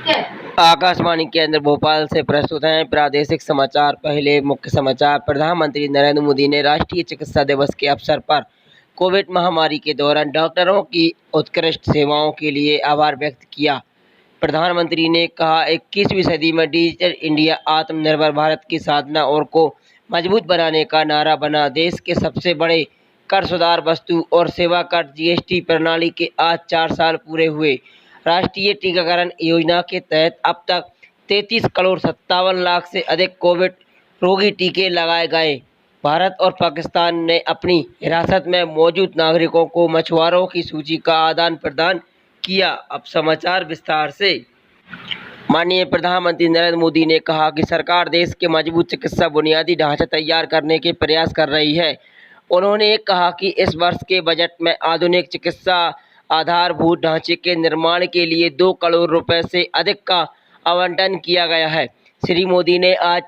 आकाशवाणी केंद्र भोपाल से प्रस्तुत हैं प्रादेशिक समाचार। पहले मुख्य समाचार। प्रधानमंत्री नरेंद्र मोदी ने राष्ट्रीय चिकित्सा दिवस के अवसर पर कोविड महामारी के दौरान डॉक्टरों की उत्कृष्ट सेवाओं के लिए आभार व्यक्त किया। प्रधानमंत्री ने कहा, 21वीं सदी में डिजिटल इंडिया आत्मनिर्भर भारत की साधना और को मजबूत बनाने का नारा बना। देश के सबसे बड़े कर सुधार वस्तु और सेवा कर जीएसटी प्रणाली के आज 4 साल पूरे हुए। राष्ट्रीय टीकाकरण योजना के तहत अब तक 33 करोड़ 57 लाख से अधिक कोविड रोगी टीके लगाए गए। भारत और पाकिस्तान ने अपनी हिरासत में मौजूद नागरिकों को मछुआरों की सूची का आदान प्रदान किया। अब समाचार विस्तार से। माननीय प्रधानमंत्री नरेंद्र मोदी ने कहा कि सरकार देश के मजबूत चिकित्सा बुनियादी ढांचा तैयार करने के प्रयास कर रही है। उन्होंने कहा कि इस वर्ष के बजट में आधुनिक चिकित्सा आधारभूत ढांचे के निर्माण के लिए 2 करोड़ रुपए से अधिक का आवंटन किया गया है। श्री मोदी ने आज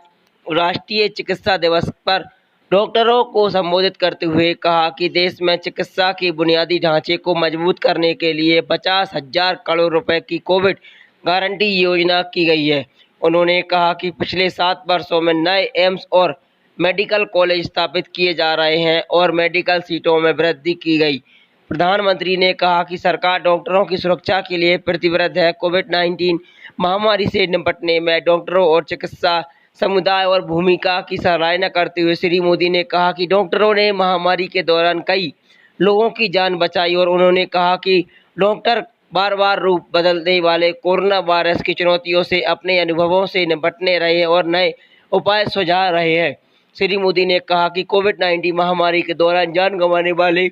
राष्ट्रीय चिकित्सा दिवस पर डॉक्टरों को संबोधित करते हुए कहा कि देश में चिकित्सा के बुनियादी ढांचे को मजबूत करने के लिए 50,000 करोड़ रुपए की कोविड गारंटी योजना की गई है। उन्होंने कहा कि पिछले 7 वर्षों में नए एम्स और मेडिकल कॉलेज स्थापित किए जा रहे हैं और मेडिकल सीटों में वृद्धि की गई। प्रधानमंत्री ने कहा कि सरकार डॉक्टरों की सुरक्षा के लिए प्रतिबद्ध है। कोविड-19 महामारी से निपटने में डॉक्टरों और चिकित्सा समुदाय और भूमिका की सराहना करते हुए श्री मोदी ने कहा कि डॉक्टरों ने महामारी के दौरान कई लोगों की जान बचाई और उन्होंने कहा कि डॉक्टर बार बार रूप बदलने वाले कोरोना वायरस की चुनौतियों से अपने अनुभवों से निपटने रहे और नए उपाय सुझा रहे हैं। श्री मोदी ने कहा कि कोविड-19 महामारी के दौरान जान गंवाने वाले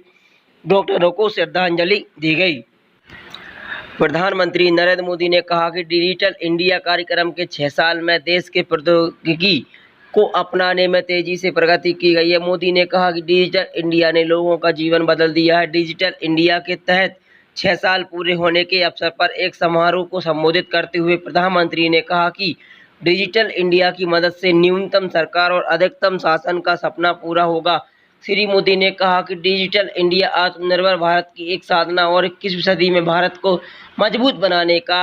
डॉक्टरों को श्रद्धांजलि दी गई। प्रधानमंत्री नरेंद्र मोदी ने कहा कि डिजिटल इंडिया कार्यक्रम के 6 साल में देश के प्रौद्योगिकी को अपनाने में तेजी से प्रगति की गई है। मोदी ने कहा कि डिजिटल इंडिया ने लोगों का जीवन बदल दिया है। डिजिटल इंडिया के तहत 6 साल पूरे होने के अवसर पर एक समारोह को संबोधित करते हुए प्रधानमंत्री ने कहा कि डिजिटल इंडिया की मदद से न्यूनतम सरकार और अधिकतम शासन का सपना पूरा होगा। श्री मोदी ने कहा कि डिजिटल इंडिया आत्मनिर्भर भारत की एक साधना और 21वीं सदी में भारत को मजबूत बनाने का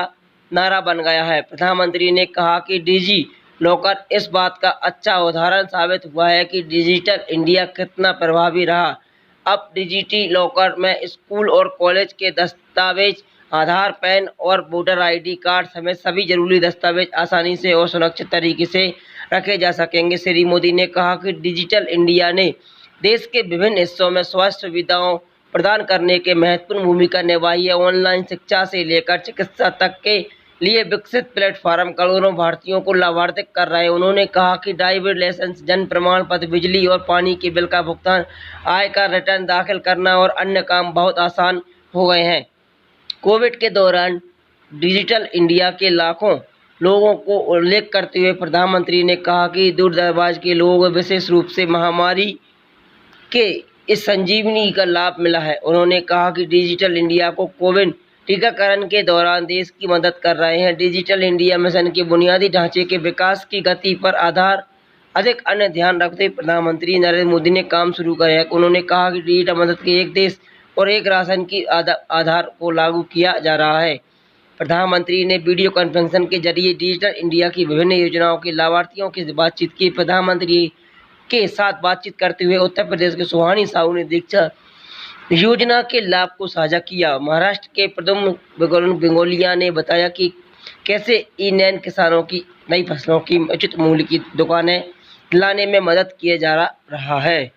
नारा बन गया है। प्रधानमंत्री ने कहा कि डिजी लॉकर इस बात का अच्छा उदाहरण साबित हुआ है कि डिजिटल इंडिया कितना प्रभावी रहा। अब डिजिटल लॉकर में स्कूल और कॉलेज के दस्तावेज, आधार, पैन और वोटर आईडी कार्ड समेत सभी जरूरी दस्तावेज आसानी से और सुरक्षित तरीके से रखे जा सकेंगे। श्री मोदी ने कहा कि डिजिटल इंडिया ने देश के विभिन्न हिस्सों में स्वास्थ्य सुविधाओं प्रदान करने के महत्वपूर्ण भूमिका निभाई है। ऑनलाइन शिक्षा से लेकर चिकित्सा तक के लिए विकसित प्लेटफॉर्म करोड़ों भारतीयों को लाभान्वित कर रहे हैं। उन्होंने कहा कि ड्राइविंग लाइसेंस, जन्म प्रमाण पत्र, बिजली और पानी के बिल का भुगतान, आयकर रिटर्न दाखिल करना और अन्य काम बहुत आसान हो गए हैं। कोविड के दौरान डिजिटल इंडिया के लाखों लोगों को उल्लेख करते हुए प्रधानमंत्री ने कहा कि दूर दराज के लोगों को विशेष रूप से महामारी के इस संजीवनी का लाभ मिला है। उन्होंने कहा कि डिजिटल इंडिया को कोविड टीकाकरण के दौरान देश की मदद कर रहे हैं। डिजिटल इंडिया मिशन के बुनियादी ढांचे के विकास की गति पर अधिक अन्य ध्यान रखते हुए प्रधानमंत्री नरेंद्र मोदी ने काम शुरू किया है। उन्होंने कहा कि डिजिटल मदद के एक देश और एक राशन की आधार को लागू किया जा रहा है। प्रधानमंत्री ने वीडियो कॉन्फ्रेंसिंग के जरिए डिजिटल इंडिया की विभिन्न योजनाओं के लाभार्थियों की बातचीत की। प्रधानमंत्री के साथ बातचीत करते हुए उत्तर प्रदेश के सुहानी साहू ने दीक्षा योजना के लाभ को साझा किया। महाराष्ट्र के प्रद्युम्न बेंगोलिया ने बताया कि कैसे ई-नैम किसानों की नई फसलों की उचित मूल्य की दुकानें लाने में मदद किया जा रहा है।